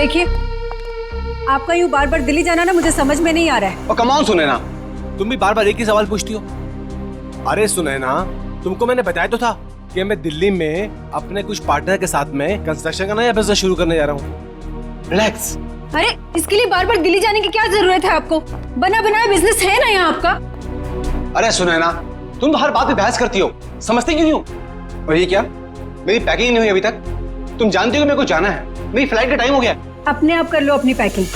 देखिए, आपका यूं बार बार दिल्ली जाना ना मुझे समझ में नहीं आ रहा है। और कम ऑन सुनैना, तुम भी बार बार एक ही सवाल पूछती हो। अरे सुनैना, तुमको मैंने बताया तो था कि मैं दिल्ली में अपने कुछ पार्टनर के साथ में कंस्ट्रक्शन का नया बिजनेस शुरू करने जा रहा हूँ। रिलैक्स। अरे इसके लिए बार बार दिल्ली जाने की क्या जरूरत है आपको? बना बनाया बिजनेस है ना यहाँ आपका। अरे सुनैना, तुम तो हर बात पे बहस करती हो, समझती क्यों नहीं हो? और ये क्या, मेरी पैकिंग नहीं हुई अभी तक? तुम जानती हो कि मेरे को जाना है, मेरी फ्लाइट का टाइम हो गया। अपने आप कर लो अपनी पैकिंग।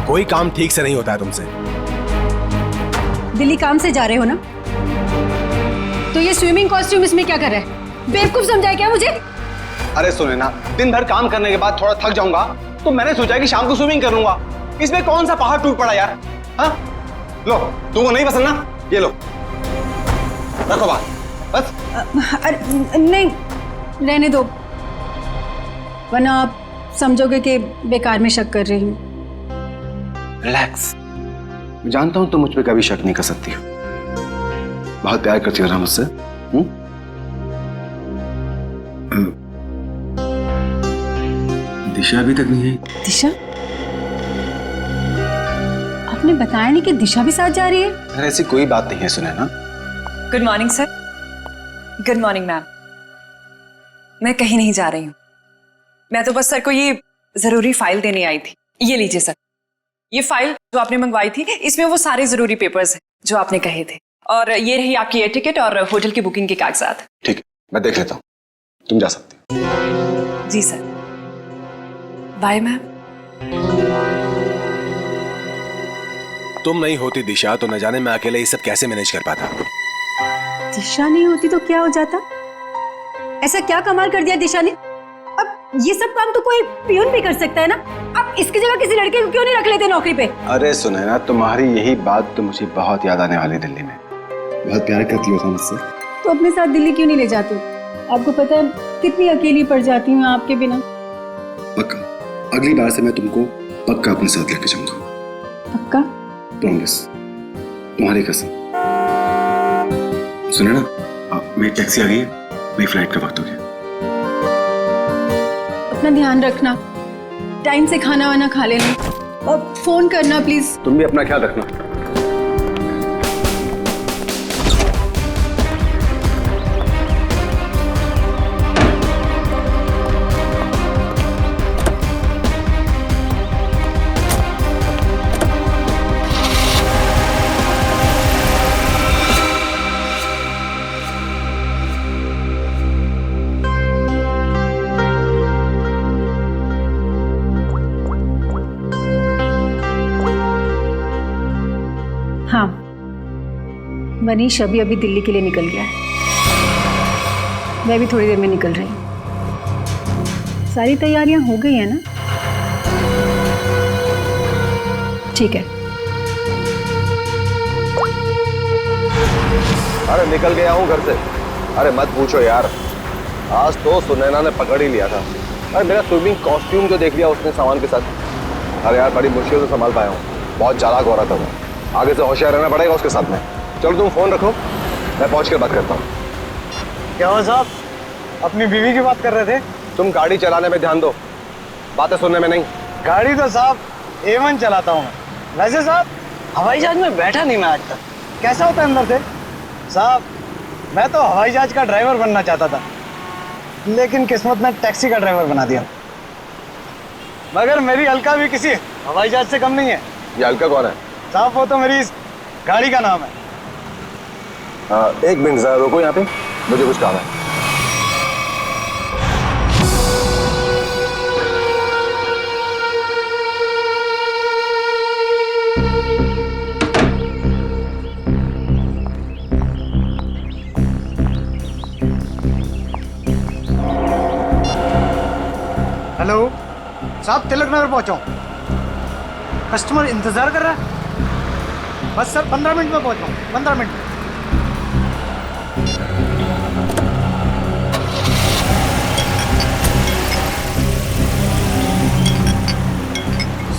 कोई काम ठीक से नहीं होता है तुमसे। दिल्ली काम से जा रहे हो ना, तो ये स्विमिंग कॉस्ट्यूम इसमें क्या कर रहा है? बेवकूफ समझाया क्या मुझे? अरे सुनैना, दिन भर काम करने के बाद थोड़ा थक जाऊंगा तो मैंने सोचा कि शाम को स्विमिंग कर लूंगा। इसमें कौन सा पहाड़ टूट पड़ा यार? हाँ, लो, तुमको नहीं पसंद ना, ये लो, रखो बात, बस। अरे नहीं, रहने दो, वरना आप समझोगे कि बेकार में शक कर रही हूँ। रिलैक्स। मैं जानता हूं तुम मुझ पे कभी शक नहीं कर सकती हो, बहुत प्यार करती हो ना मुझसे। दिशा अभी तक नहीं है। दिशा? आपने बताया नहीं कि दिशा भी साथ जा रही है? अरे ऐसी कोई बात नहीं है Sunaina. Good morning sir. Good morning ma'am. मैं कहीं नहीं जा रही हूँ, मैं तो बस सर को ये जरूरी फाइल देने आई थी। ये लीजिए सर, ये फाइल जो आपने मंगवाई थी, इसमें वो सारे जरूरी पेपर्स हैं जो आपने कहे थे, और ये रही आपकी एयर टिकट और होटल की बुकिंग के कागजात। ठीक है, मैं देख लेता हूँ, तुम जा सकती हो। जी सर, बाय मैम। तुम नहीं होती दिशा तो न जाने मैं अकेले ये सब कैसे मैनेज कर पाता। दिशा नहीं होती तो क्या हो जाता? ऐसा क्या कमाल कर दिया दिशा ने? अब ये सब काम तो कोई पियून भी कर सकता है ना। अब इसकी जगह किसी लड़के को क्यों नहीं रख लेते नौकरी पे? अरे सुनैना, तुम्हारी यही बात तो मुझे बहुत याद आने वाली दिल्ली में। बहुत प्यार करती हो मुझसे। तो अपने साथ दिल्ली क्यों नहीं ले जाते? आपको पता है कितनी अकेली पड़ जाती हूँ आपके बिना। पक्का, अगली बार से मैं तुमको पक्का अपने साथ लेके जाऊंगा। पक्का? प्रॉमिस, तुम्हारी कसम। सुनैना, मेरी टैक्सी आ गई है, मेरी फ्लाइट का वक्त हो गया। अपना ध्यान रखना, टाइम से खाना वाना खा लेना, और फोन करना प्लीज। तुम भी अपना ख्याल रखना। हाँ, मनीष अभी दिल्ली के लिए निकल गया है। मैं भी थोड़ी देर में निकल रही हूँ। सारी तैयारियां हो गई है ना? ठीक है। अरे निकल गया हूँ घर से। अरे मत पूछो यार, आज तो सुनैना ने पकड़ ही लिया था। अरे मेरा स्विमिंग कॉस्ट्यूम जो देख लिया उसने सामान के साथ। अरे यार बड़ी मुश्किल से संभाल पाया हूँ, बहुत चालाक हो रहा था वो। आगे से होशियार रहना पड़ेगा उसके साथ में। चलो तुम फोन रखो, मैं पहुंच कर बात करता हूँ। क्या हुआ साहब, अपनी बीवी की बात कर रहे थे? तुम गाड़ी चलाने में ध्यान दो, बातें सुनने में नहीं। गाड़ी तो साहब A1 चलाता हूँ मैं। वैसे साहब हवाई जहाज में बैठा नहीं मैं आज तक। कैसा होता है अंदर से? साहब मैं तो हवाई जहाज का ड्राइवर बनना चाहता था, लेकिन किस्मत ने टैक्सी का ड्राइवर बना दिया। मगर मेरी अलका भी किसी हवाई जहाज से कम नहीं है। ये अलका कौन है? साहब वो तो मेरी इस गाड़ी का नाम है। एक मिनट जरा रुको यहाँ पे, मुझे कुछ काम है। हेलो साहब, तिलक नगर पहुंचा हूं। कस्टमर इंतजार कर रहा है। बस सर 15 मिनट में पहुंचा हूं, 15 मिनट में।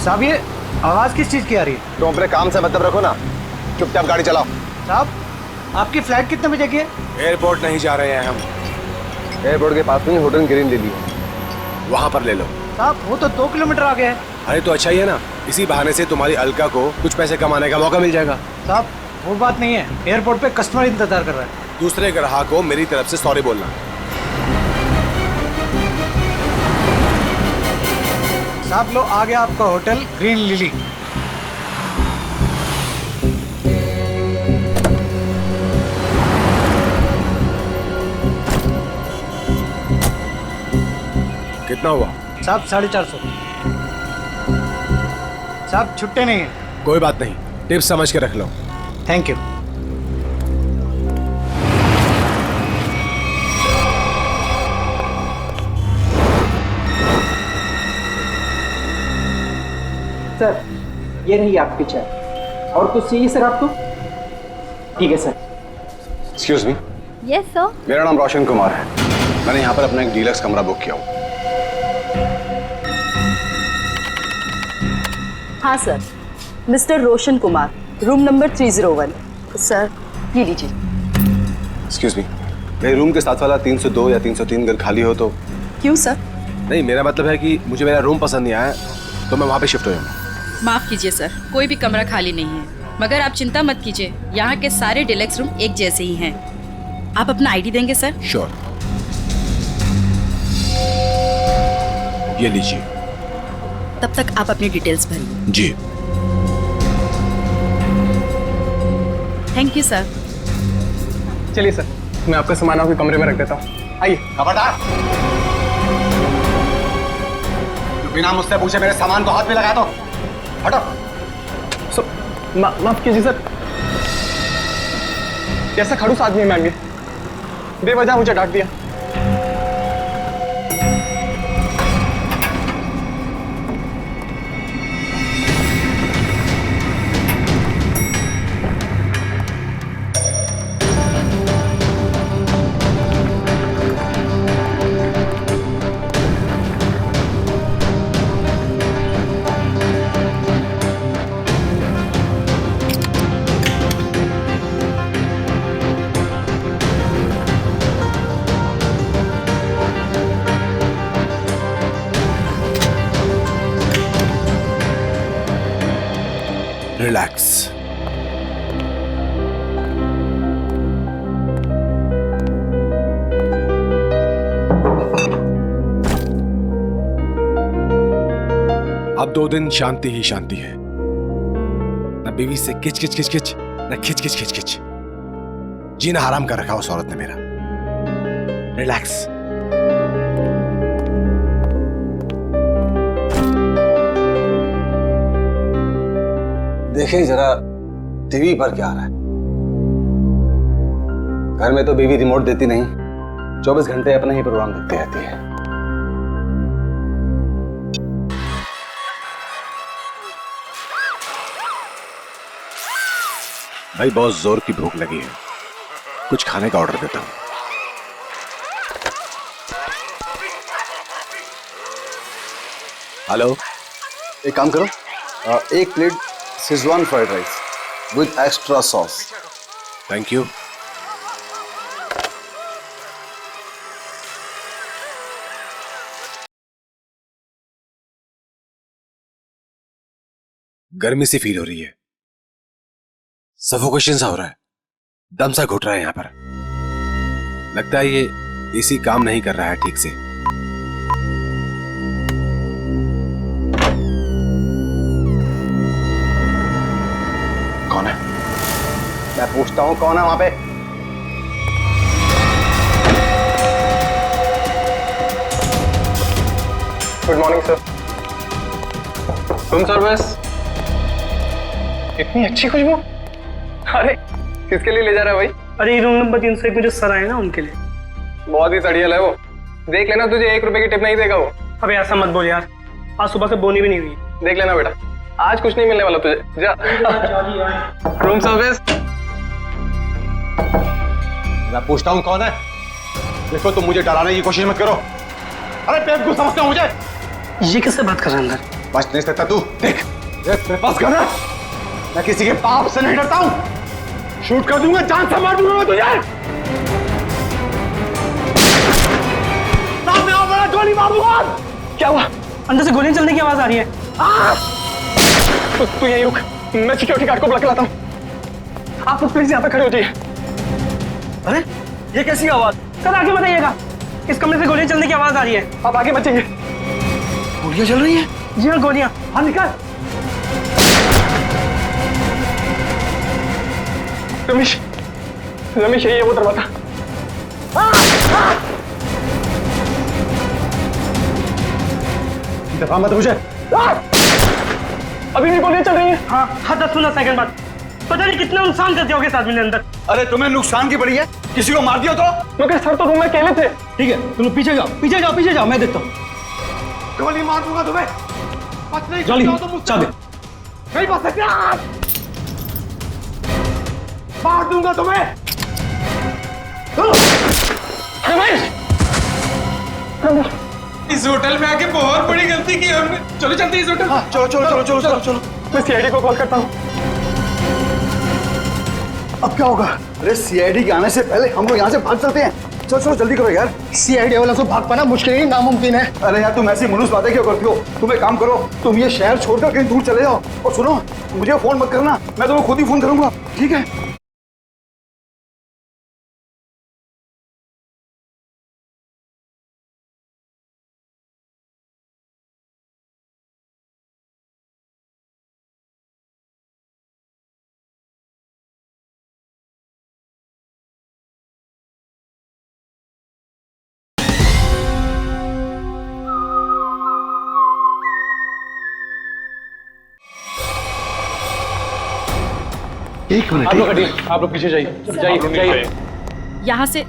साहब ये आवाज किस चीज की आ रही है? तुम अपने काम से मतलब रखो ना। चुपचाप गाड़ी चलाओ। साहब आपकी फ्लाइट कितने बजे की है? एयरपोर्ट नहीं जा रहे हैं हम, एयरपोर्ट के पास में होटल ग्रीन ले लिया। वहां पर ले लो। साहब वो तो 2 किलोमीटर आगे है। अरे तो अच्छा ही है ना, इसी बहाने से तुम्हारी अलका को कुछ पैसे कमाने का मौका मिल जाएगा। साहब वो बात नहीं है, एयरपोर्ट पे कस्टमर इंतजार कर रहा है। दूसरे ग्राहक को मेरी तरफ से सॉरी बोलना। साहब लो आ गया आपका होटल ग्रीन लिली। कितना हुआ? साहब 450। साहब छुट्टे नहीं है। कोई बात नहीं, टिप्स समझ के रख लो। Thank you. सर ये रही आपकी चाय। और कुछ चाहिए सर आपको? ठीक है sir. Excuse me, yes sir. मेरा नाम रोशन कुमार है। मैंने यहाँ पर अपना एक डीलक्स कमरा बुक किया हूँ। हाँ sir, mister Roshan Kumar, room number 301। Sir ये लीजिए। एक्सक्यूज मी, मेरे रूम के साथ वाला 302 या 303 अगर खाली हो तो? क्यों सर? नहीं, मेरा मतलब है कि मुझे मेरा रूम पसंद नहीं आया तो मैं वहाँ पे शिफ्ट हो जाऊँगा। माफ कीजिए सर, कोई भी कमरा खाली नहीं है, मगर आप चिंता मत कीजिए, यहाँ के सारे डिलक्स रूम एक जैसे ही हैं। आप अपना आईडी देंगे सर? श्योर, ये लीजिए। तब तक आप अपनी डिटेल्स भरिए। जी। Thank you sir. चलिए सर, मैं आपका सामान आपके कमरे में रख देता हूँ। आइए। खबरदार, बिना मुझसे पूछे मेरे सामान को हाथ में लगाया तो हटो। सर माफ कीजिए सर, कैसा खड़ूस आदमी है मैम, ये बेवजह मुझे डांट दिया। रिलैक्स। अब 2 दिन शांति ही शांति है, न बीवी से किच किच किच किच, न खिच खिच खिच खिच। जीना हराम कर रखा उस औरत ने मेरा। रिलैक्स। देखिए जरा टीवी पर क्या आ रहा है। घर में तो बीवी रिमोट देती नहीं, 24 घंटे अपना ही प्रोग्राम देखती रहती है। भाई बहुत जोर की भूख लगी है, कुछ खाने का ऑर्डर देता हूं। हेलो, एक काम करो, 1 plate Schezwan fried rice with extra sauce. Thank you. गर्मी सी फील हो रही है, सफोकेशन सा हो रहा है, दम सा घुट रहा है यहां पर। लगता है ये एसी काम नहीं कर रहा है ठीक से। कौन है? मैं पूछता हूं कौन है वहां पे? Good morning sir. Room service. इतनी अच्छी खुशबू, अरे किसके लिए ले जा रहा है भाई? अरे रूम नंबर 301 में जो सर आए ना उनके लिए। बहुत ही सड़ियल है वो, देख लेना तुझे 1 रुपए की टिप नहीं देगा वो। अबे ऐसा मत बोल यार, आज सुबह से बोनी भी नहीं हुई। देख लेना बेटा, आज कुछ नहीं मिलने वाला तुझे, जा। Room service. मैं पूछता हूं कौन है? देखो तुम मुझे डराने की कोशिश मत करो। अरे बेवकूफ समझते हो मुझे? ये किससे बात कर रहा है अंदर? बच नहीं सकता तू। देख, ये मेरे पास गन है, मैं किसी के बाप से नहीं डरता हूं। शूट कर दूंगा, जान से मार दूंगा मैं तुझे। सामने आओ, बड़ा गोली मार दूंगा। क्या हुआ? अंदर से गोलियां चलने की आवाज आ रही है। तू यहीं रुक, मैं सिक्योरिटी गार्ड को बुला के लाता हूँ। आप लोग प्लीज यहाँ पे खड़े हो जाइए। अरे ये कैसी आवाज? सर आगे बताइएगा, इस कमरे से गोलियां चलने की आवाज आ रही है। आप आगे मत जाइए। गोलियां चल रही हैं? जी हाँ, गोलियां। हाँ निकाल। रमेश, रमेश यही है वो दरवाजा। दफा मत मुझे। अभी भी गोलियां चल रही हैं। हाँ हाँ, 10-15 सेकंड बाद। पता नहीं कितना नुकसान कर दिया होगा इस आदमी ने अंदर। अरे तुम्हें नुकसान की पड़ी है, किसी को मार दिया तो? मगर सर तो रूम में अकेले थे। ठीक है, तुम लोग पीछे जाओ, पीछे जाओ, पीछे जाओ, मैं देखता हूँ। गोली मार दूंगा तुम्हें। बच नहीं जॉली, सकते हो तुम मुझसे। चाबी। नहीं बच सकते आप। मार दूंगा तुम्हें। रमेश, इस होटल में आके बहुत बड़ी गलती की हमने। चलो चलते इस होटल। चलो चलो चलो चलो चलो चलो। मैं सीआईडी को कॉल करता हूँ। अब क्या होगा? अरे सीआईडी के आने से पहले हम लोग यहाँ से भाग चलते हैं। चलो चलो जल्दी करो यार। सीआईडी वाला तो भाग पाना मुश्किल ही नामुमकिन है। अरे यार तुम ऐसी मनुष्य बातें क्यों करती हो? तुम एक काम करो, तुम ये शहर छोड़कर कहीं दूर चले जाओ। और सुनो, मुझे फोन मत करना, मैं तुम्हें खुद ही फोन करूंगा, ठीक है? एक मिनट। आप लोग हटिए, आप लोग पीछे जाइए, जाइए। यहाँ से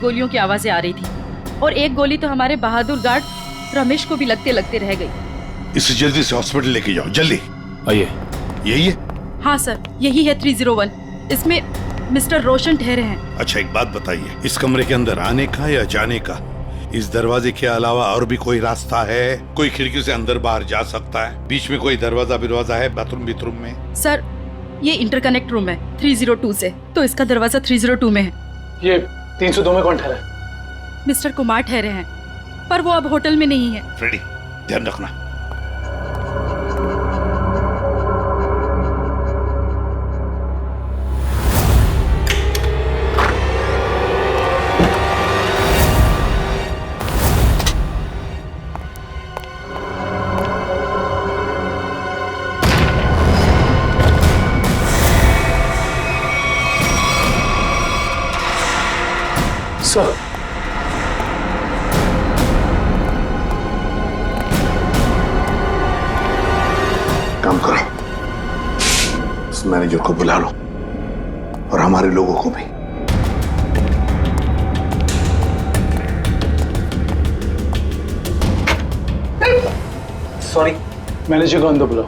गोलियों की आवाजें आ रही थी और एक गोली तो हमारे बहादुर गार्ड रमेश को भी लगते लगते रह गई। इसे जल्दी से हॉस्पिटल लेके जाओ, जल्दी। आइए। यही है? हाँ सर, यही है 301। इसमें मिस्टर रोशन ठहरे हैं। अच्छा एक बात बताइए, इस कमरे के अंदर आने का या जाने का इस दरवाजे के अलावा और भी कोई रास्ता है? कोई खिड़की से अंदर बाहर जा सकता है? बीच में कोई दरवाजा है बाथरूम में? सर ये इंटरकनेक्ट रूम है 302 से, तो इसका दरवाजा 302 में है। ये 302 में कौन ठहरा है? मिस्टर कुमार ठहरे हैं, पर वो अब होटल में नहीं है। फ्रेडी ध्यान रखना। सर, काम करो, इस मैनेजर को बुला लो और हमारे लोगों को भी। सॉरी, मैनेजर को अंदर बुलाओ।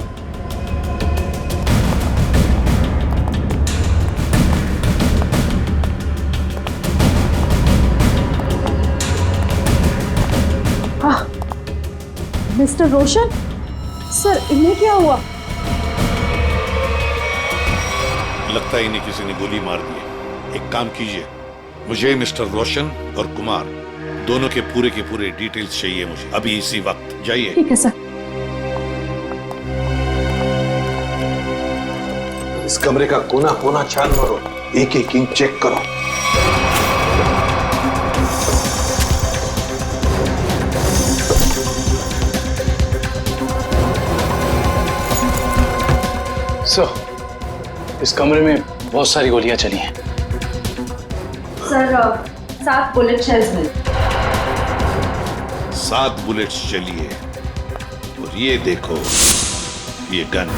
मिस्टर रोशन, सर इन्हें क्या हुआ? लगता है इन्हें किसी ने गोली मार दी है। एक काम कीजिए, मुझे मिस्टर रोशन और कुमार दोनों के पूरे डिटेल्स चाहिए मुझे अभी इसी वक्त। जाइए। ठीक है सर। इस कमरे का कोना कोना छान मारो, एक एक इंच चेक करो। सर, इस कमरे में बहुत सारी गोलियां चली हैं। सर 7 बुलेट शेल्स मिले। 7 बुलेट्स चली है। और ये देखो, ये गन।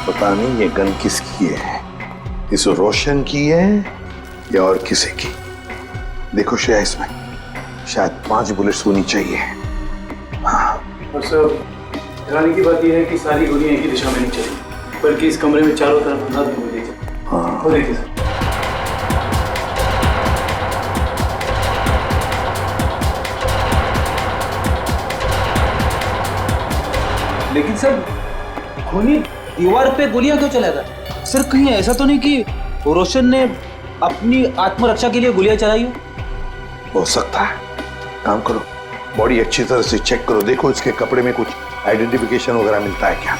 पता नहीं ये गन किसकी है, इस रोशन की है या और किसी की। देखो शायद इसमें शायद 5 बुलेट्स होनी चाहिए। और सर, हैरानी की बात यह है कि सारी गोलियां एक ही दिशा में नहीं चली, बल्कि इस कमरे में चारों तरफ अंदाज में गोलियां चली। हाँ। वो देखिए सर। लेकिन सर खूनी दीवार पे गोलियां क्यों चलाएगा? सर कहीं ऐसा तो नहीं कि रोशन ने अपनी आत्मरक्षा के लिए गोलियां चलाई हो? हो सकता है। काम करो, बॉडी अच्छी तरह से चेक करो, देखो इसके कपड़े में कुछ आइडेंटिफिकेशन वगैरह मिलता है क्या।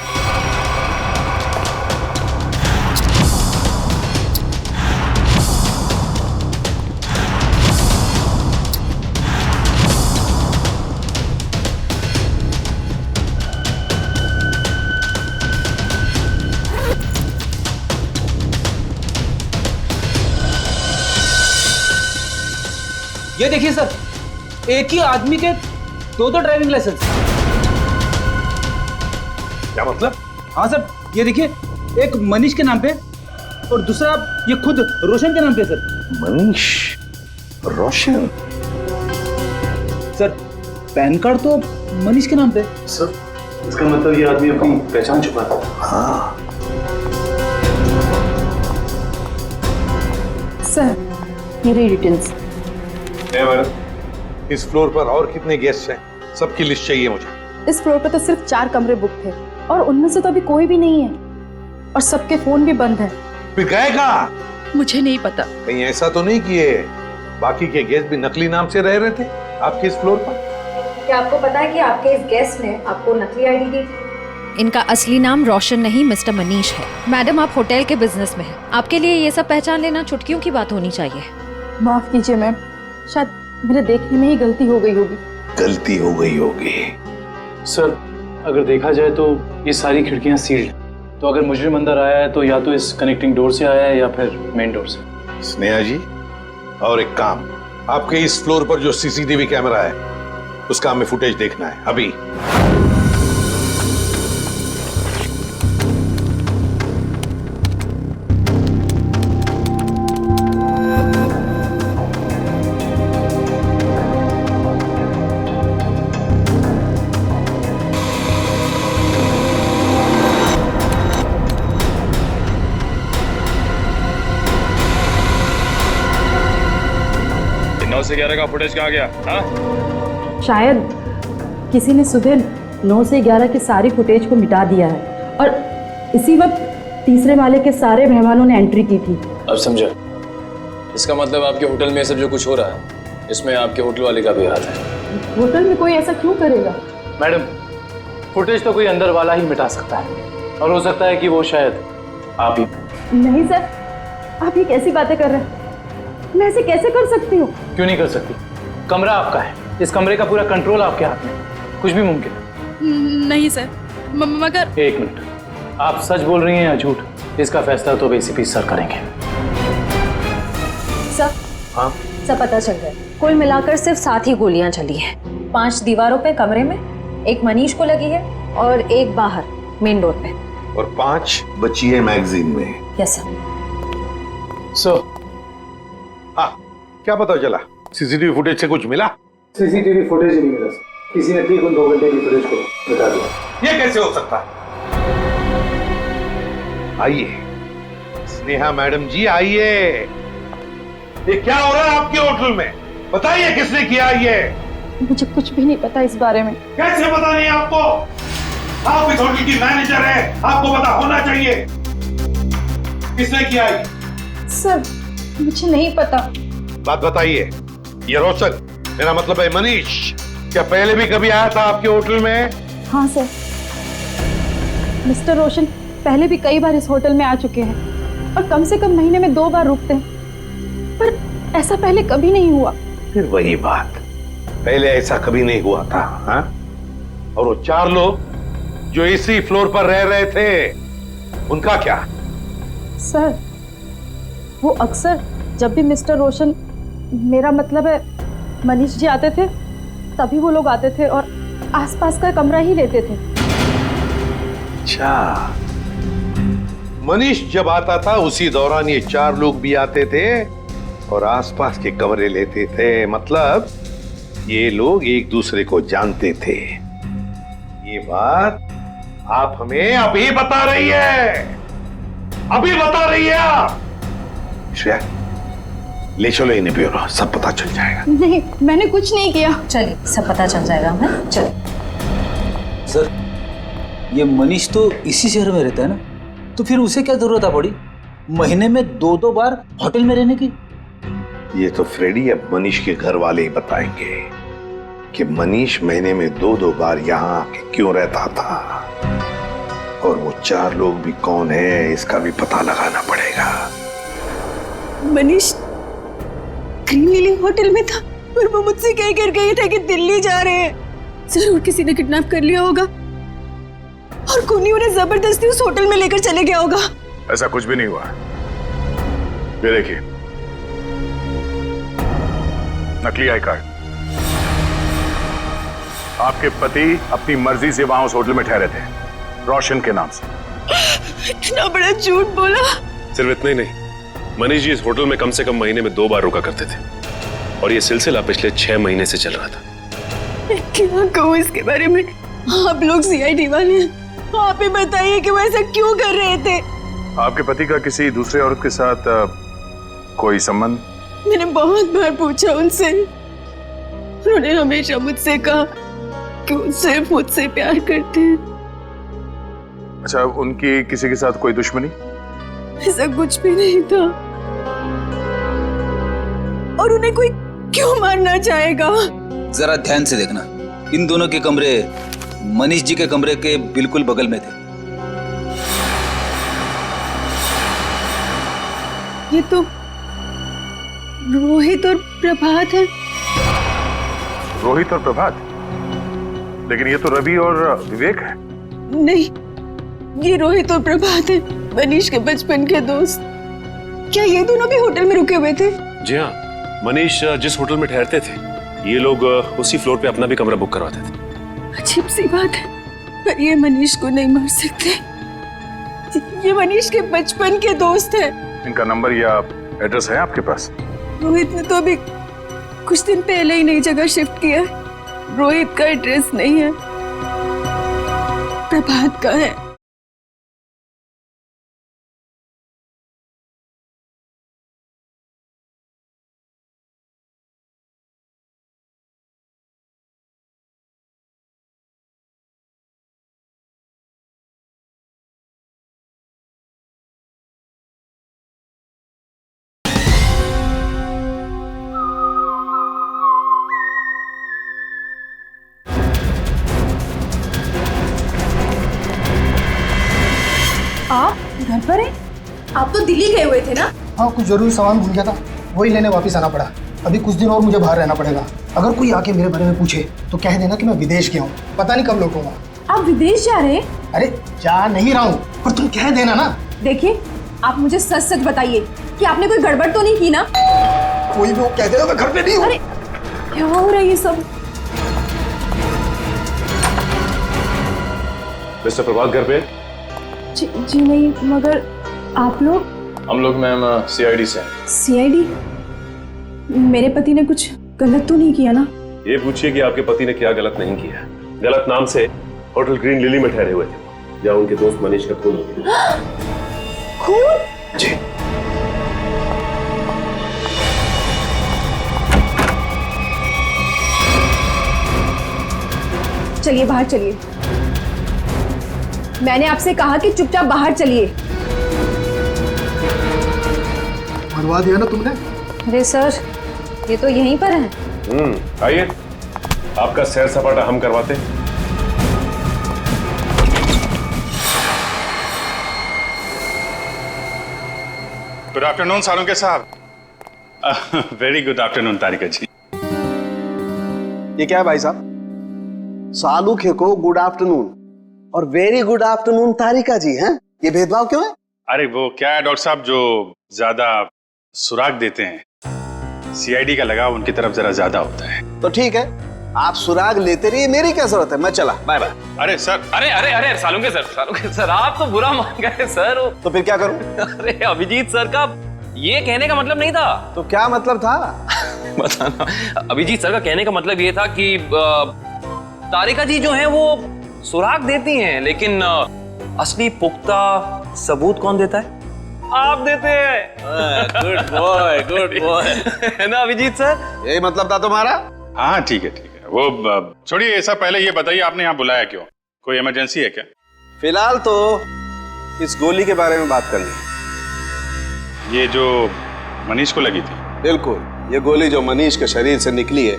ये देखिए सर, एक ही आदमी के दो ड्राइविंग लाइसेंस। क्या मतलब? हाँ सर, ये देखिए, एक मनीष के नाम पे और दूसरा ये खुद रोशन के नाम पे सर। मनीष, रोशन। सर पैन कार्ड तो मनीष के नाम पे। सर इसका मतलब ये आदमी अपनी पहचान छुपाता था। हाँ, सर मेरी डिटेल्स। मैडम, इस फ्लोर पर और कितने गेस्ट हैं? सबकी लिस्ट चाहिए मुझे। इस फ्लोर पे तो सिर्फ 4 कमरे बुक थे और उनमें से तो अभी कोई भी नहीं है और सबके फोन भी बंद है। फिर गए कहाँ? मुझे नहीं पता। कहीं ऐसा तो नहीं किए बाकी के गेस्ट भी नकली नाम से रह रहे थे आपके इस फ्लोर पर? क्या आपको पता है कि आपके इस गेस्ट ने आपको नकली आईडी दी थी? इनका असली नाम रोशन नहीं मिस्टर मनीष है। मैडम आप होटल के बिजनेस में हैं, आपके लिए ये सब पहचान लेना चुटकियों की बात होनी चाहिए। माफ कीजिए मैम, शायद मेरे देखने में ही गलती हो गई होगी। गलती हो गई होगी। सर अगर देखा जाए तो ये सारी खिड़कियां सील्ड हैं, तो अगर मुजरिम अंदर आया है तो या तो इस कनेक्टिंग डोर से आया है या फिर मेन डोर से। स्नेहा जी, और एक काम, आपके इस फ्लोर पर जो सीसीटीवी कैमरा है उसका हमें फुटेज देखना है अभी। से 11 का फुटेज कहाँ गया? हाँ? शायद किसी ने सुबह 9 से 11 के सारी फुटेज को मिटा दिया है और इसी वक्त तीसरे माले के सारे मेहमानों ने एंट्री की थी। अब समझा। इसका मतलब आपके होटल में सब जो कुछ हो रहा है इसमें आपके होटल वाले का भी हाथ है। होटल में कोई ऐसा क्यों करेगा? मैडम फुटेज तो कोई अंदर वाला ही मिटा सकता है और हो सकता है कि वो शायद आप ही। नहीं सर, आप ये कैसी बातें कर रहे हैं? मैं ऐसे कैसे कर सकती हूँ? क्यों नहीं कर सकती? कमरा आपका है, इस कमरे का पूरा कंट्रोल आपके हाथ में, कुछ भी मुमकिन है। नहीं सर, मगर। एक मिनट, आप सच बोल रही हैं या झूठ? इसका फैसला तो एसीपी सर करेंगे। सर, हाँ सब पता चल गया। कुल मिलाकर सिर्फ 7 ही गोलियां चली हैं। 5 दीवारों पे कमरे में, 1 मनीष को लगी है और 1 बाहर मेन डोर पे, और 5 बची है मैगजीन में। Yes sir. सर हाँ, क्या पता चला? सीसीटीवी फुटेज से कुछ मिला? सीसीटीवी फुटेज ही नहीं मिला सर, किसी ने ठीक उन 2 घंटे की फुटेज को बता दिया। ये कैसे हो सकता है? आइए स्नेहा मैडम जी, आइए। ये क्या हो रहा है आपके होटल में? बताइए किसने किया ये? मुझे कुछ भी नहीं पता इस बारे में। कैसे पता नहीं आपको? आप इस होटल की मैनेजर है, आपको पता होना चाहिए। किसने किया ये? सर मुझे नहीं पता। बात बताइए। ये रोशन, मेरा मतलब है मनीष, क्या पहले भी कभी आया था आपके होटल में? हाँ सर, मिस्टर रोशन पहले भी कई बार इस होटल में आ चुके हैं और कम से कम महीने में 2 बार रुकते हैं, पर ऐसा पहले कभी नहीं हुआ। फिर वही बात, पहले ऐसा कभी नहीं हुआ था। हाँ? और वो 4 लोग जो इसी फ्लोर पर रह रहे थे, उनका क्या? सर वो अक्सर जब भी मिस्टर रोशन, मेरा मतलब है मनीष जी आते थे, तभी वो लोग आते थे और आसपास का कमरा ही लेते थे। अच्छा, मनीष जब आता था उसी दौरान ये 4 लोग भी आते थे और आसपास के कमरे लेते थे। मतलब ये लोग एक दूसरे को जानते थे। ये बात आप हमें अभी बता रही है, अभी बता रही है आप। श्रेया, ले चलो इन्हें ब्यूरो, सब पता चल जाएगा। नहीं, मैंने कुछ नहीं किया। चलिए सब पता चल जाएगा हमें। चलिए सर, ये मनीष तो इसी शहर में रहता है ना, तो फिर उसे क्या जरूरत पड़ी महीने में 2-2 बार होटल में रहने की? ये तो फ्रेडी अब मनीष के घर वाले ही बताएंगे कि मनीष महीने में 2-2 बार यहाँ आके क्यों रहता था, और वो 4 लोग भी कौन है इसका भी पता लगाना पड़ेगा। मनीष ग्रीन लिली होटल में था और वो मुझसे कह कर गए थे कि दिल्ली जा रहे हैं। जरूर किसी ने किडनैप कर लिया होगा और खूनी उन्हें जबरदस्ती उस होटल में लेकर चले गया होगा। ऐसा कुछ भी नहीं हुआ। ये देखिए, नकली आई कार्ड। आपके पति अपनी मर्जी से वहां उस होटल में ठहरे थे, रोशन के नाम से। इतना बड़ा झूठ बोला। सिर्फ इतना ही नहीं, मनीष जी इस होटल में कम से कम महीने में 2 बार रुका करते थे और ये सिलसिला पिछले 6 महीने से चल रहा था। क्या कहूँ इसके बारे में? आप लोग सीआईडी वाले हैं, आप ही बताइए कि वो ऐसा क्यों कर रहे थे। आपके पति का किसी दूसरे औरत के साथ कोई संबंध? मैंने बहुत बार पूछा उनसे, उन्होंने हमेशा मुझसे कहा कि वो सिर्फ मुझसे प्यार करते हैं। अच्छा, उनकी किसी के साथ कोई दुश्मनी? ऐसा कुछ भी नहीं था। और उन्हें कोई क्यों मारना चाहेगा? जरा ध्यान से देखना, इन दोनों के कमरे मनीष जी के कमरे के बिल्कुल बगल में थे। ये तो रोहित और प्रभात है। रोहित और प्रभात? लेकिन ये तो रवि और विवेक है। नहीं, ये रोहित और प्रभात है, मनीष के बचपन के दोस्त। क्या ये दोनों भी होटल में रुके हुए थे? जी हाँ, मनीष जिस होटल में ठहरते थे ये लोग उसी फ्लोर पे अपना भी कमरा बुक करवाते थे। अजीब सी बात है, पर ये मनीष को नहीं मार सकते। ये मनीष के बचपन के दोस्त हैं। इनका नंबर या एड्रेस है आपके पास? रोहित ने तो अभी कुछ दिन पहले ही नई जगह शिफ्ट किया है। रोहित का एड्रेस नहीं है, प्रभात का है। आप घर पर हैं? आप तो दिल्ली गए हुए थे ना? हाँ, कुछ जरूरी सामान भूल गया था, वही लेने वापस आना पड़ा। अभी कुछ दिन और मुझे बाहर रहना पड़ेगा। अगर कोई आके मेरे बारे में पूछे तो कह देना कि मैं विदेश गया हूँ, पता नहीं कब लौटूंगा। आप विदेश जा रहे हैं? अरे जा नहीं रहा हूँ, पर तुम कह देना ना। देखिए, आप मुझे सच सच बताइए कि आपने कोई गड़बड़ तो नहीं की ना? कोई भी वो कह देगा मैं घर पे नहीं हूँ। अरे क्या हो रहा है ये सब? मिस्टर प्रभात घर पे? जी नहीं, मगर आप लोग? हम लोग मैम सीआईडी से हैं। सीआईडी? मेरे पति ने कुछ गलत तो नहीं किया ना? ये पूछिए कि आपके पति ने क्या गलत नहीं किया। गलत नाम से होटल ग्रीन लिली में ठहरे हुए थे, जहाँ उनके दोस्त मनीष का खून हो गया। खून? जी। चलिए बाहर चलिए। मैंने आपसे कहा कि चुपचाप बाहर चलिए। मरवा दिया ना तुमने? अरे सर, ये तो यहीं पर है। आइए, आपका सैर सपाटा हम करवाते। गुड आफ्टरनून सालुंके साहब। वेरी गुड आफ्टरनून तारिका जी। ये क्या है भाई साहब? सालुखे को गुड आफ्टरनून और वेरी गुड आफ्टरनून तारिका जी हैं? ये भेदभाव क्यों है? अरे वो क्या है डॉक्टर साहब, जो ज्यादा सुराग देते हैं सीआईडी का लगाव उनकी तरफ जरा ज्यादा होता है। तो ठीक है, आप सुराग लेते रहिए, मेरी क्या जरूरत है, मैं चला, बाय बाय। अरे सर, अरे अरे अरे सालुंके सर आप तो बुरा मान गए सर। तो फिर क्या करूं? अरे अभिजीत सर का ये कहने का मतलब नहीं था। तो क्या मतलब था? बताना। अभिजीत सर का कहने का मतलब ये था कि तारिका जी जो हैं वो सुराग देती हैं, लेकिन असली पुख्ता सबूत कौन देता है? आप देते हैं। गुड बॉय है ना अभिजीत सर? यही मतलब था तुम्हारा? हाँ ठीक है ठीक है, वो छोड़िए ये सब। पहले ये बताइए आपने यहाँ बुलाया क्यों? कोई इमरजेंसी है क्या? फिलहाल तो इस गोली के बारे में बात करनी है। ये जो मनीष को लगी थी? बिल्कुल, ये गोली जो मनीष के शरीर से निकली है,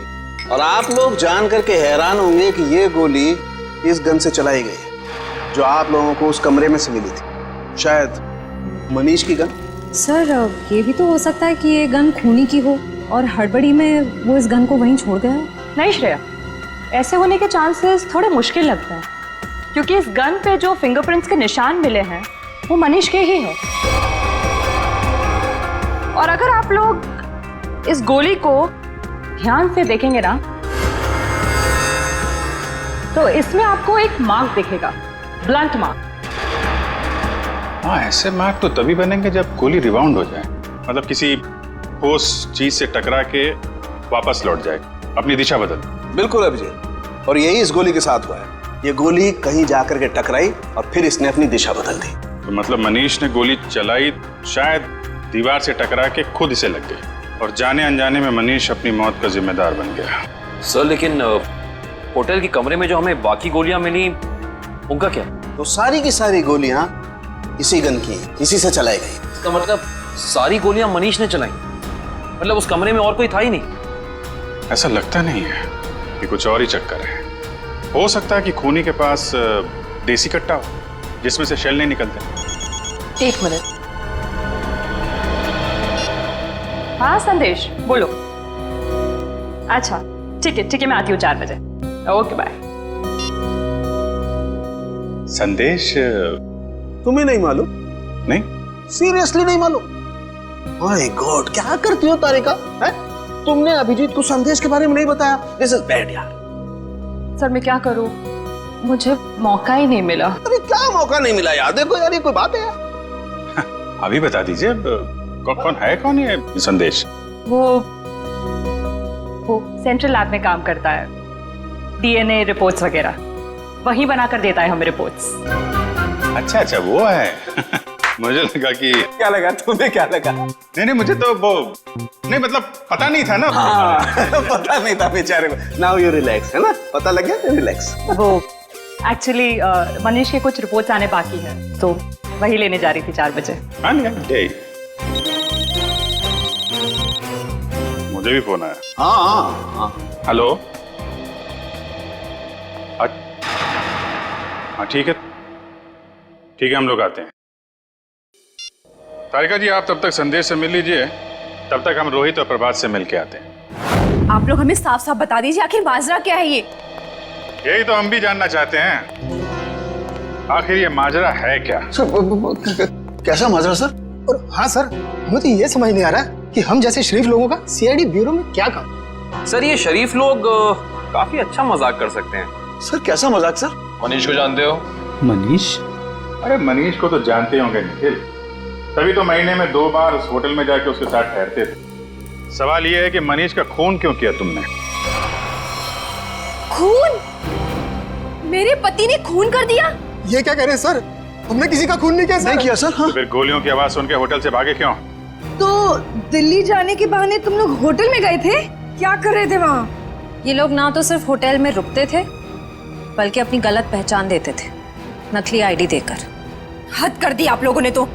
और आप लोग जान करके हैरान होंगे कि ये गोली इस गन से चलाई गई है जो आप लोगों को उस कमरे में से मिली थी। शायद मनीष की गन। सर ये भी तो हो सकता है कि ये गन खूनी की हो और हड़बड़ी में वो इस गन को वहीं छोड़ गया हो। नहीं श्रेया, ऐसे होने के चांसेस थोड़े मुश्किल लगते हैं, क्योंकि इस गन पे जो फिंगरप्रिंट्स के निशान मिले हैं वो मनीष के ही हैं। और अगर आप लोग इस गोली को ध्यान से देखेंगे ना, तो इसमें आपको एक मार्क दिखेगा, ब्लंट मार्क। हाँ, ऐसे मार्क तो तभी बनेंगे जब गोली रिबाउंड हो जाए, मतलब किसी ठोस चीज से टकरा के वापस लौट जाए, अपनी दिशा बदल। बिल्कुल अभिजीत, और यही इस गोली के साथ हुआ है। ये गोली कहीं जाकर के टकराई और फिर इसने अपनी दिशा बदल दी। तो मतलब मनीष ने गोली चलाई, शायद दीवार से टकरा के खुद इसे लग गई, और जाने अनजाने में मनीष अपनी मौत का जिम्मेदार बन गया। सर लेकिन होटल के कमरे में जो हमें बाकी गोलियां मिली, उनका क्या? तो सारी की सारी गोलियां इसी गन की, इसी से चलाई गई। इसका मतलब सारी गोलियां मनीष ने चलाई, मतलब उस कमरे में और कोई था ही नहीं? ऐसा लगता नहीं है, कि कुछ और ही चक्कर है। हो सकता है कि खूनी के पास देसी कट्टा हो जिसमें से शेल नहीं निकलते। एक मिनट। हाँ संदेश, बोलो। अच्छा ठीक है, मैं आती हूँ 4 बजे। Okay bye. संदेश तुम्हें नहीं मालूम? नहीं, सीरियसली नहीं मालूम? माय गॉड, क्या करती हो तारिका? है? तुमने अभिजीत को संदेश के बारे में नहीं बताया। दिस इज बैड यार। सर मैं क्या करूं, मुझे मौका ही नहीं मिला। अरे क्या मौका नहीं मिला यार? देखो यार, ये कोई बात है यार? अभी बता दीजिए, कौन है संदेश? वो सेंट्रल लैब में काम करता है, डीएनए रिपोर्ट्स वगैरह वही बनाकर देता है हमें रिपोर्ट्स। अच्छा वो है। मुझे लगा कि क्या लगा तुम्हें? क्या लगा? नहीं मुझे तो वो नहीं, मतलब पता नहीं था ना। हाँ, पता नहीं था बेचारे को। नाउ यू रिलैक्स, है ना? पता लग गया, रिलैक्स। वो एक्चुअली मनीष के कुछ रिपोर्ट्स आने बाकी है, तो वही लेने जा रही थी 4 बजे। हाँ मुझे भी फोन आया। हाँ। हेलो। हाँ ठीक है, हम लोग आते हैं। तारिका जी, आप तब तक संदेश से मिल लीजिए, तब तक हम रोहित और प्रभात से मिल के आते हैं। आप लोग हमें साफ साफ बता दीजिए, आखिर माजरा क्या है ये? यही तो हम भी जानना चाहते हैं, आखिर ये माजरा है क्या? कैसा माजरा सर? और हाँ सर, हमें तो ये समझ नहीं आ रहा कि हम जैसे शरीफ लोगों का सीआईडी ब्यूरो में क्या काम? सर ये शरीफ लोग काफी अच्छा मजाक कर सकते हैं। सर कैसा मजाक सर? मनीष को जानते हो? मनीष? अरे मनीष को तो जानते होंगे निखिल, तभी तो महीने में 2 बार उस होटल में जाके उसके साथ ठहरते थे। सवाल ये है कि मनीष का खून क्यों किया तुमने? खून? मेरे पति ने खून कर दिया? ये क्या कह रहे हैं सर? हमने किसी का खून नहीं किया सर। नहीं किया सर। हाँ? तो फिर गोलियों की आवाज सुन के होटल से भागे क्यों? तो दिल्ली जाने के बहाने तुम लोग होटल में गए थे? क्या कर रहे थे वहाँ? ये लोग ना तो सिर्फ होटल में रुकते थे, बल्कि अपनी गलत पहचान देते थे, नकली आईडी देकर। हद कर दी आप लोगों ने तो।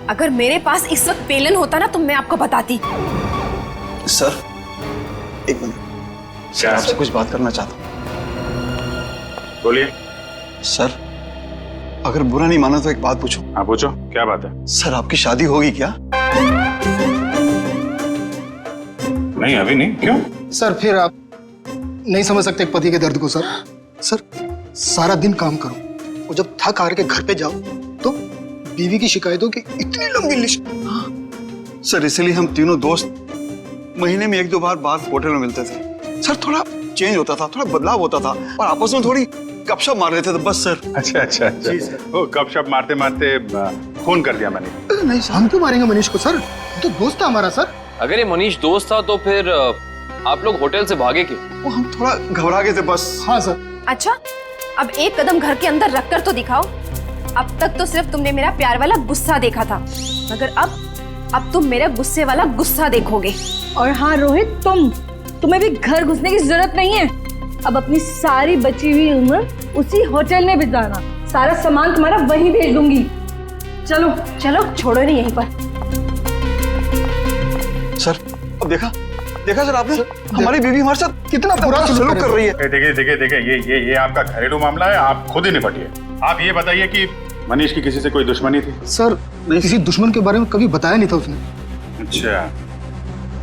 अगर मेरे पास इस वक्त पेलन होता ना, तो मैं आपको बताती। सर एक मिनट, सर आपसे कुछ बात करना चाहता हूँ। बोलिए। सर अगर बुरा नहीं माना तो एक बात पूछूं? हाँ पूछो, क्या बात है? सर आपकी शादी होगी क्या? नहीं अभी नहीं। क्यों? सर फिर आप नहीं समझ सकते एक पति के दर्द को। सर सारा दिन काम करो और जब थक हार के घर पे जाओ तो बीवी की शिकायतों की इतनी लंबी लिस्ट। सर इसलिए हम तीनों दोस्त महीने में 1-2 बार बाहर होटल में मिलते थे। सर थोड़ा चेंज होता था, थोड़ा बदलाव होता था और आपस में थोड़ी गपशप मार लेते थे बस सर। अच्छा। जी सर। वो गपशप मारते मारते खून कर दिया मैंने। नहीं सर, हम क्यों मारेंगे मनीष को सर? तो दोस्त था हमारा सर। अगर ये मनीष दोस्त था तो फिर आप लोग होटल से भागे क्यों? वो हम थोड़ा घबरा गए थे बस। हाँ सर। अच्छा, अब एक कदम घर के अंदर रखकर तो दिखाओ। अब तक तो सिर्फ तुमने मेरा प्यार वाला गुस्सा देखा था, मगर अब तुम मेरा गुस्से वाला गुस्सा देखोगे। और हाँ रोहित, तुम्हें भी घर घुसने की जरूरत नहीं है। अब अपनी सारी बची हुई उम्र उसी होटल में बिताना, सारा सामान तुम्हारा वहीं भेज दूंगी। चलो चलो, छोड़ो नहीं यहीं पर। सर अब देखा सर आपने, हमारी बीवी हमारे साथ कितना बुरा सलूक कर रही है। देखिए ये आपका घरेलू मामला है, आप खुद ही निपटिए। आप ये बताइए कि मनीष की किसी से कोई दुश्मनी थी? सर किसी दुश्मन के बारे में कभी बताया नहीं था उसने। अच्छा,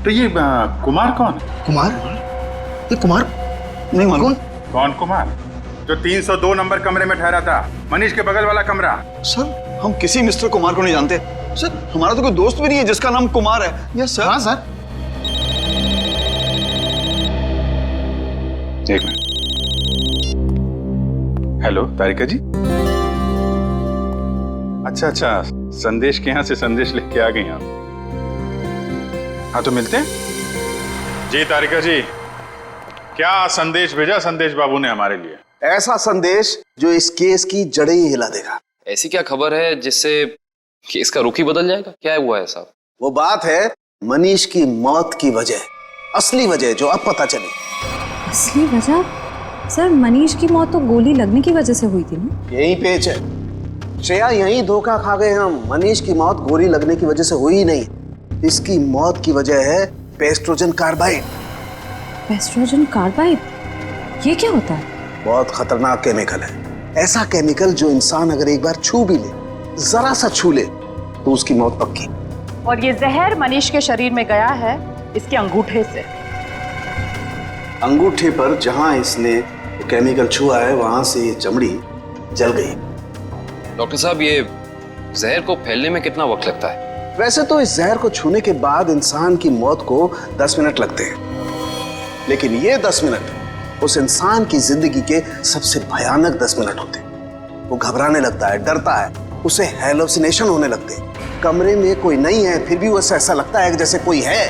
तो ये कुमार कौन है? कुमार? ये कुमार नहीं मालूम। कौन कुमार? जो 302 नंबर कमरे में ठहरा था, मनीष के बगल वाला कमरा। सर हम किसी मिस्टर कुमार को नहीं जानते सर, हमारा तो कोई दोस्त भी नहीं है जिसका नाम कुमार है। Yes sir. हाँ सर। एक मिनट। हेलो तारिका जी। अच्छा, संदेश के यहाँ से संदेश लिख के आ गई आप। हाँ तो मिलते हैं। जी तारिका जी, क्या संदेश भेजा संदेश बाबू ने हमारे लिए? ऐसा संदेश जो इस केस की जड़ें ही हिला देगा। ऐसी क्या खबर है जिससे केस का रुख ही बदल जाएगा? क्या हुआ है साहब? वो बात है मनीष की मौत की वजह, असली वजह जो अब पता चली। असली वजह? सर मनीष की मौत तो गोली लगने की वजह से हुई थी ना? यही पेच है श्रेया, यही धोखा खा गए हम। मनीष की मौत गोली लगने की वजह से हुई ही नहीं, इसकी मौत की वजह है पेस्ट्रोजन कार्बाइड। पेस्ट्रोजन कार्बाइड? ये क्या होता है? बहुत खतरनाक केमिकल है। ऐसा केमिकल जो इंसान अगर एक बार छू भी ले, जरा सा छू ले, तो उसकी मौत पक्की। और ये जहर मनीष के शरीर में गया है इसके अंगूठे से। अंगूठे पर जहां इसने केमिकल छुआ है वहां से ये चमड़ी जल गई। डॉक्टर साहब, ये जहर को फैलने में कितना वक्त लगता है? वैसे तो इस जहर को छूने के बाद इंसान की मौत को 10 मिनट लगते हैं, लेकिन ये 10 मिनट उस इंसान की जिंदगी के सबसे भयानक 10 मिनट होते हैं। वो घबराने लगता है, डरता है, उसे हैलुसिनेशन होने लगते हैं। कमरे में कोई नहीं है फिर भी उसे ऐसा लगता है जैसे कोई है,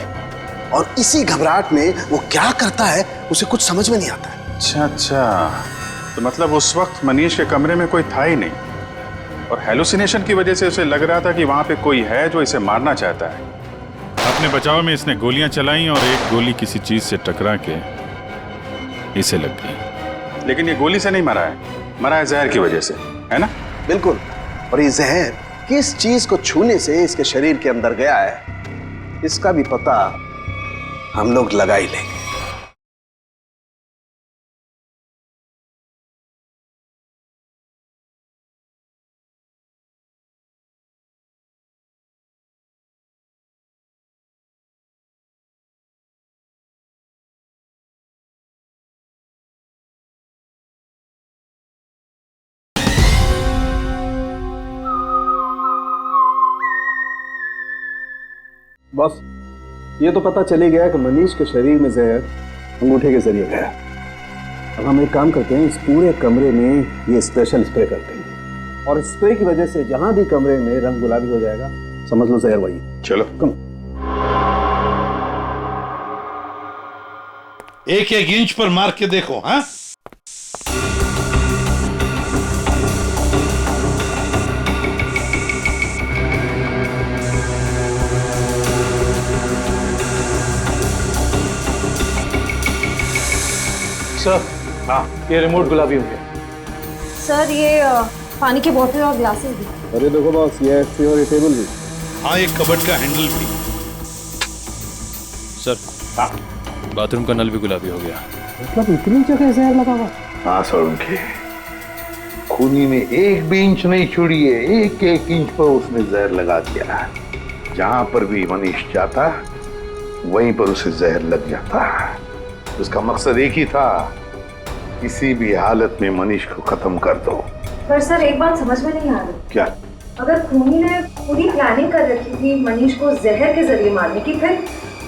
और इसी घबराहट में वो क्या करता है उसे कुछ समझ में नहीं आता है। अच्छा, तो मतलब उस वक्त मनीष के कमरे में कोई था ही नहीं, और हैलुसिनेशन की वजह से उसे लग रहा था कि वहां पे कोई है जो इसे मारना चाहता है। अपने बचाव में इसने गोलियां चलाई और एक गोली किसी चीज से टकरा के इसे लग गई। लेकिन ये गोली से नहीं मरा है, मरा है जहर की वजह से, है ना? बिल्कुल। और ये जहर किस चीज को छूने से इसके शरीर के अंदर गया है, इसका भी पता हम लोग लगा ही लेंगे। बस ये तो पता चली गया कि मनीष के शरीर में जहर अंगूठे के जरिए गया। अब हम एक काम करते हैं, इस पूरे कमरे में ये स्पेशल स्प्रे करते हैं, और स्प्रे की वजह से जहां भी कमरे में रंग गुलाबी हो जाएगा, समझ लो जहर वही। चलो कम। एक एक इंच पर मार के देखो। हाँ, सर, हाँ, ये रिमोट गुलाबी हो गया। सर ये पानी की बोतल और ग्लासेस भी। अरे देखो बॉस, ये ऐसे और ये टेबल भी। हाँ, एक कबर्ड का हैंडल भी। सर, बाथरूम का नल भी गुलाबी हो गया। मतलब इतनी जगह जहर लगा हुआ? हाँ सर, उनके खूनी ने एक भी इंच नहीं छोड़ी है, एक एक इंच पर उसने जहर लगा दिया। जहां पर भी मनीष जाता वहीं पर उसे जहर लग जाता। उसका मकसद एक ही था, किसी भी हालत में मनीष को खत्म कर दो। पर सर एक बात समझ में नहीं आ रही। क्या? अगर खूनी ने पूरी प्लानिंग कर रखी थी मनीष को जहर के जरिए मारने की, फिर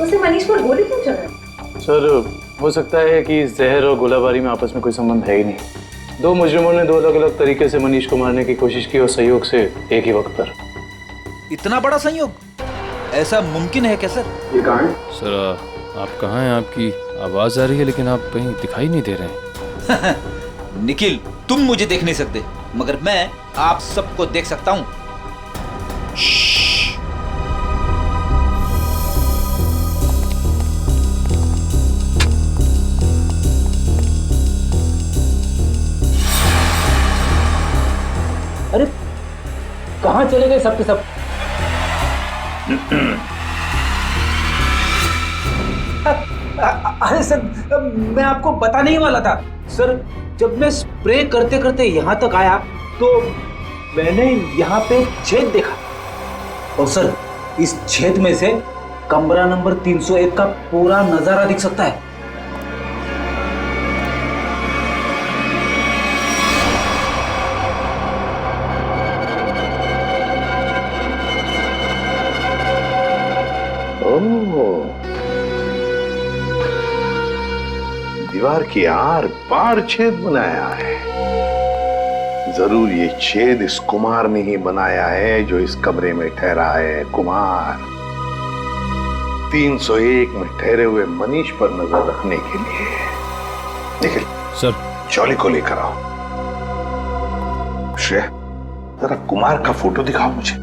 उसे मनीष पर गोली क्यों चलाई? सर हो सकता है कि जहर और गोलाबारी में आपस में कोई संबंध है ही नहीं। दो मुजरिमों ने दो अलग अलग तरीके से मनीष को मारने की कोशिश की और संयोग से एक ही वक्त पर। इतना बड़ा संयोग ऐसा मुमकिन है क्या सर? ये कहाँ है? सर आप कहाँ हैं? आपकी आवाज आ रही है लेकिन आप कहीं दिखाई नहीं दे रहे हैं। निखिल, तुम मुझे देख नहीं सकते मगर मैं आप सबको देख सकता हूं। कहाँ चले गए सब के सब? अरे सर, मैं आपको बताने ही वाला था सर। जब मैं स्प्रे करते करते यहाँ तक आया तो मैंने यहाँ पे छेद देखा, और सर इस छेद में से कमरा नंबर 301 का पूरा नजारा दिख सकता है। दीवार के आर पार छेद बनाया है। जरूर ये छेद इस कुमार ने ही बनाया है जो इस कमरे में ठहरा है। कुमार 301 में ठहरे हुए मनीष पर नजर रखने के लिए। निखिल सर, चौली को लेकर आओ। श्रेया, जरा कुमार का फोटो दिखाओ मुझे।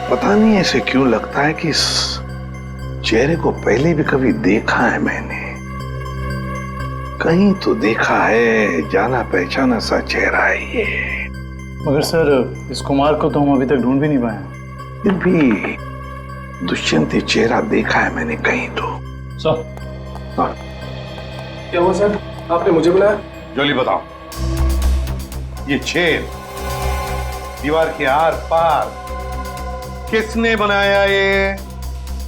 पता नहीं ऐसे क्यों लगता है कि इस चेहरे को पहले भी कभी देखा है मैंने। कहीं तो देखा है, जाना पहचाना सा चेहरा है ये। मगर सर इस कुमार को तो हम अभी तक ढूंढ भी नहीं पाए। फिर भी दुष्यंत चेहरा देखा है मैंने कहीं तो। सर क्या हुआ सर, आपने मुझे बुलाया? जोली बताओ, ये छेद दीवार के आर पार किसने बनाया ये?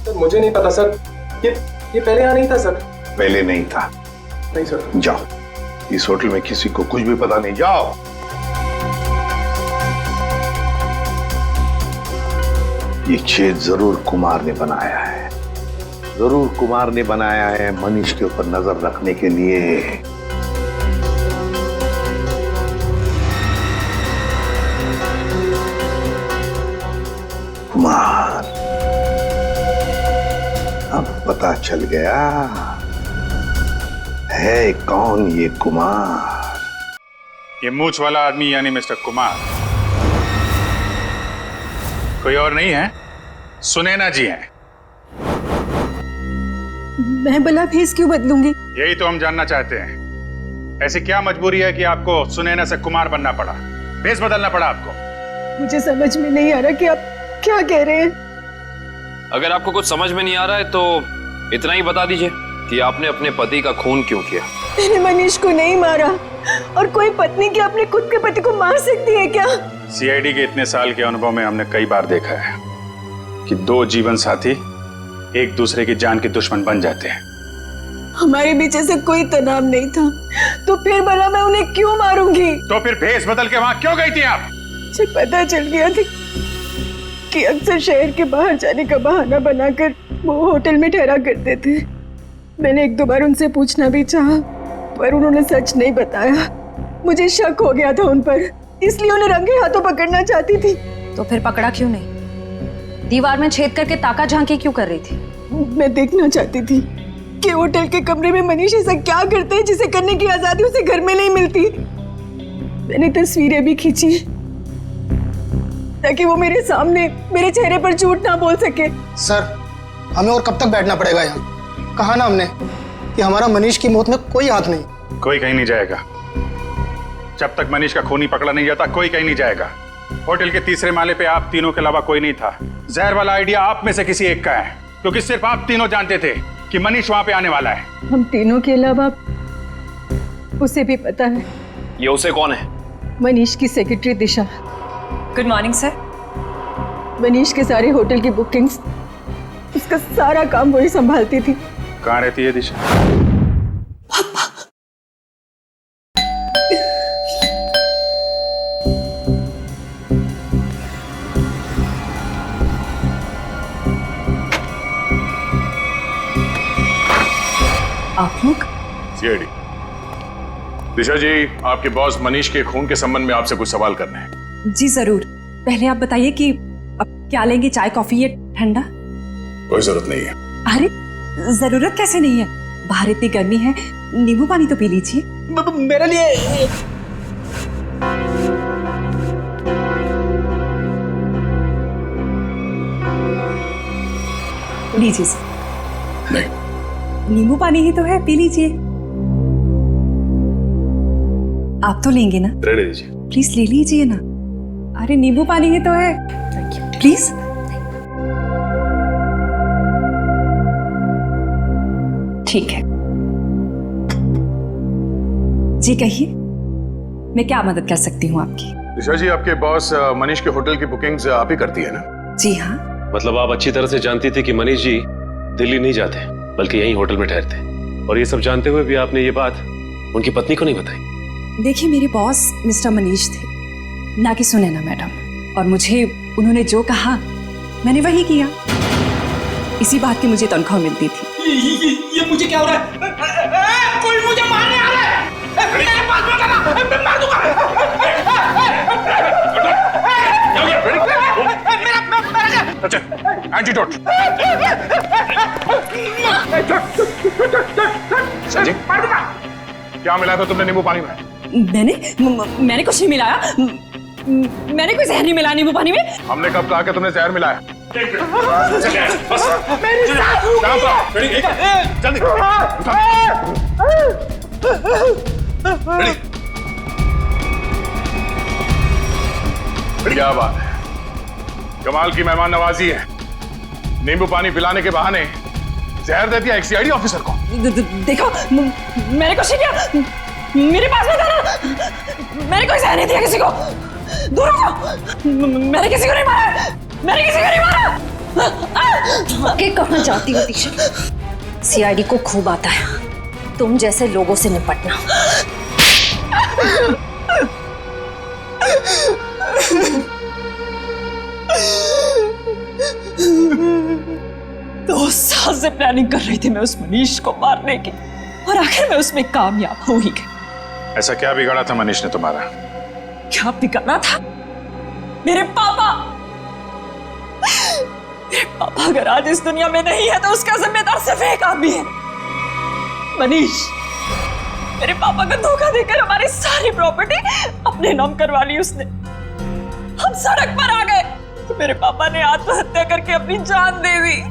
सर मुझे नहीं पता सर, ये पहले यहाँ नहीं था सर। पहले नहीं था? नहीं सर। जाओ, इस होटल में किसी को कुछ भी पता नहीं, जाओ। ये छेद जरूर कुमार ने बनाया है, जरूर कुमार ने बनाया है मनीष के ऊपर नजर रखने के लिए। कुमार, अब पता चल गया है कौन ये कुमार। ये मूंछ वाला आदमी यानी मिस्टर कुमार कोई और नहीं है, सुनैना जी हैं। मैं भला भेस क्यों बदलूंगी? यही तो हम जानना चाहते हैं। ऐसी क्या मजबूरी है कि आपको सुनैना से कुमार बनना पड़ा, भेस बदलना पड़ा आपको? मुझे समझ में नहीं आ रहा कि आप क्या कह रहे हैं। अगर आपको कुछ समझ में नहीं आ रहा है तो इतना ही बता दीजिए कि आपने अपने पति का खून क्यों किया। मैंने मनीष को नहीं मारा, और कोई पत्नी क्या अपने खुद के पति को मार सकती है क्या? सीआईडी के इतने साल के अनुभव में हमने कई बार देखा है कि दो जीवन साथी एक दूसरे की जान के दुश्मन बन जाते हैं। हमारे बीच ऐसा कोई तनाव नहीं था, तो फिर भला मैं उन्हें क्यों मारूंगी? तो फिर भेस बदल के वहां क्यों गई थी आप? मुझे पता चल गया था कि अक्सर शहर के बाहर जाने का बहाना बनाकर वो होटल में ठहरा करते थे। मैंने एक दो बार उनसे पूछना भी चाहा, पर उन्होंने सच नहीं बताया। मुझे शक हो गया था उन पर, इसलिए उन्हें रंगे हाथों पकड़ना चाहती थी। तो फिर पकड़ा क्यों नहीं? दीवार में छेद करके ताका झांकी क्यों कर रही थी? मैं देखना चाहती थी कि होटल के कमरे में मनीष ऐसा क्या करते हैं जिसे करने की आजादी उसे घर में नहीं मिलती। मैंने तस्वीरें भी खींची ताकि वो मेरे सामने मेरे चेहरे पर झूठ ना बोल सके। सर, हमें और कब तक बैठना पड़ेगा यहाँ? कहा ना हमने कि हमारा मनीष की मौत में कोई हाथ नहीं। कोई कहीं नहीं जाएगा जब तक मनीष का खूनी पकड़ा नहीं जाता। कोई कहीं नहीं जाएगा। होटल के तीसरे माले पे आप तीनों के अलावा कोई नहीं था। जहर वाला आइडिया आप में से किसी एक का है, क्योंकि सिर्फ आप तीनों जानते थे कि मनीष वहां पे आने वाला है। हम तीनों के अलावा उसे भी पता है। ये उसे कौन है? मनीष की secretary Disha. Good morning sir. Manish के सारे होटल की बुकिंग्स, उसका सारा काम वही संभालती थी। कहाँ रहती है दिशा? आप लोग? सीआईडी। दिशा जी, आपके बॉस मनीष के खून के संबंध में आपसे कुछ सवाल करने हैं। जी जरूर। पहले आप बताइए कि अब क्या लेंगे, चाय कॉफी या ठंडा? कोई जरूरत नहीं है। अरे जरूरत कैसे नहीं है, बाहर इतनी गर्मी है, नींबू पानी तो पी लीजिए। मेरे लिए लीजिए सर। नींबू पानी ही तो है, पी लीजिए। आप तो लेंगे ना? रहने दीजिए। प्लीज ले लीजिए ना। अरे नींबू पानी ही तो है, प्लीज। ठीक है जी, कहिए मैं क्या मदद कर सकती हूँ आपकी? दिशा जी, आपके बॉस मनीष के होटल की बुकिंग्स आप ही करती है ना? जी हाँ। मतलब आप अच्छी तरह से जानती थी कि मनीष जी दिल्ली नहीं जाते बल्कि यहीं होटल में ठहरते, और ये सब जानते हुए भी आपने ये बात उनकी पत्नी को नहीं बताई? देखिए, मेरे बॉस मिस्टर मनीष थे, ना कि सुनैना मैडम, और मुझे उन्होंने जो कहा मैंने वही किया। इसी बात की मुझे तनख्वाह मिलती थी। ये मुझे क्या हो रहा है? कोई मुझे मारने आ रहा है! मेरे पास मत आना, मैं मार दूंगा! अच्छा, एंटीडोट। संजय, मार दूंगा। क्या मिलाया था तुमने नींबू पानी में? मैंने कुछ नहीं मिलाया। मैंने कोई जहर नहीं मिलाया नींबू पानी में। हमने कब कहा कि तुमने जहर मिलाया? क्या बात है, कमाल की मेहमान नवाजी है। नींबू पानी पिलाने के बहाने जहर दे दिया एक सीआईडी ऑफिसर को। देखो, मैंने कुछ नहीं किया, मेरे पास मत आना। मैंने कोई जहर नहीं दिया किसी को, दूर हो। मैंने किसी को नहीं मारा, मैंने किसी को नहीं मारा। आगे कहाँ जाती हो दिशा? सीआईडी को खूब आता है तुम जैसे लोगों से निपटना। 2 साल से प्लानिंग कर रही थी मैं उस मनीष को मारने की, और आखिर में उसमें कामयाब हो ही गई। ऐसा क्या बिगाड़ा था मनीष ने तुम्हारा? क्या बिगाड़ा था? मेरे पापा अगर आज इस दुनिया में नहीं है तो उसका जिम्मेदार सिर्फ एक आदमी है, मनीष। मेरे पापा को धोखा देकर हमारी सारी प्रॉपर्टी अपने नाम करवा ली उसने। हम सड़क पर आ गए तो मेरे पापा ने आत्महत्या करके अपनी जान दे दी,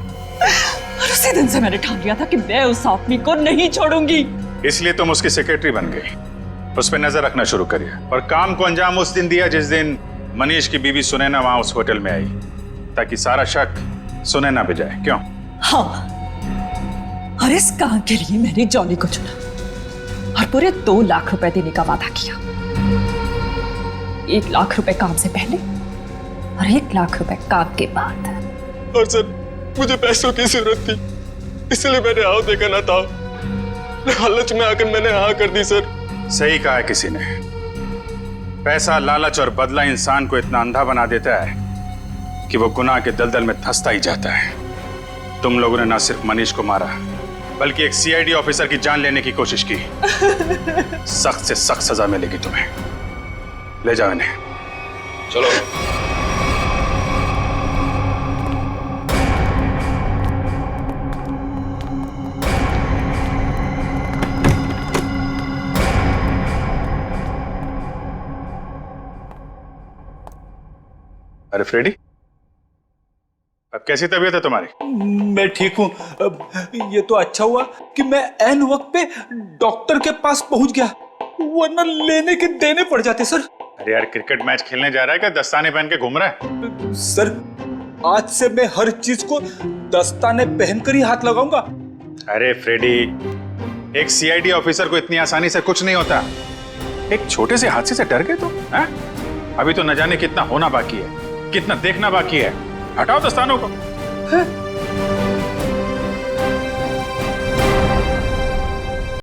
और उसी दिन से मैंने ठान लिया था कि मैं उस आदमी को नहीं छोड़ूंगी। इसलिए तुम उसकी सेक्रेटरी बन गई, उस पर नजर रखना शुरू करिए, और काम को अंजाम उस दिन दिया जिस दिन मनीष की बीवी सुनैना वहां उस होटल में आई, ताकि सारा शक सुनैना पे जाए। क्यों? हाँ, और इस काम के लिए मैंने जॉनी को चुना और पूरे 2 लाख रुपए देने का वादा किया। 1 लाख रुपए काम से पहले और 1 लाख रुपए काम के बाद। और सर, मुझे पैसों की जरूरत थी, इसलिए मैंने हाँ देखा ना था। लालच में आकर मैंने हाँ कर दी सर। सही कहा है किसी ने, पैसा, लालच और बदला इंसान को इतना अंधा बना देता है कि वो गुनाह के दलदल में धंसता ही जाता है। तुम लोगों ने ना सिर्फ मनीष को मारा बल्कि एक सीआईडी ऑफिसर की जान लेने की कोशिश की। सख्त से सख्त सजा मिलेगी तुम्हें। ले जाओ इन्हें। चलो। अरे फ्रेडी, अब कैसी तबीयत है तुम्हारी? मैं ठीक हूँ। ये तो अच्छा हुआ कि मैं ऐन वक्त पे डॉक्टर के पास पहुंच गया, वरना लेने के देने पड़ जाते सर। अरे यार, क्रिकेट मैच खेलने जा रहा है क्या दस्ताने पहन के घूम रहा है? सर, आज से मैं हर चीज को दस्ताने पहनकर ही हाथ लगाऊंगा। अरे फ्रेडी, एक सीआईडी ऑफिसर को इतनी आसानी से कुछ नहीं होता। एक छोटे से हादसे से डर गए तो? अभी तो न जाने कितना होना बाकी है, कितना देखना बाकी है। हटाओ दस्तानों को।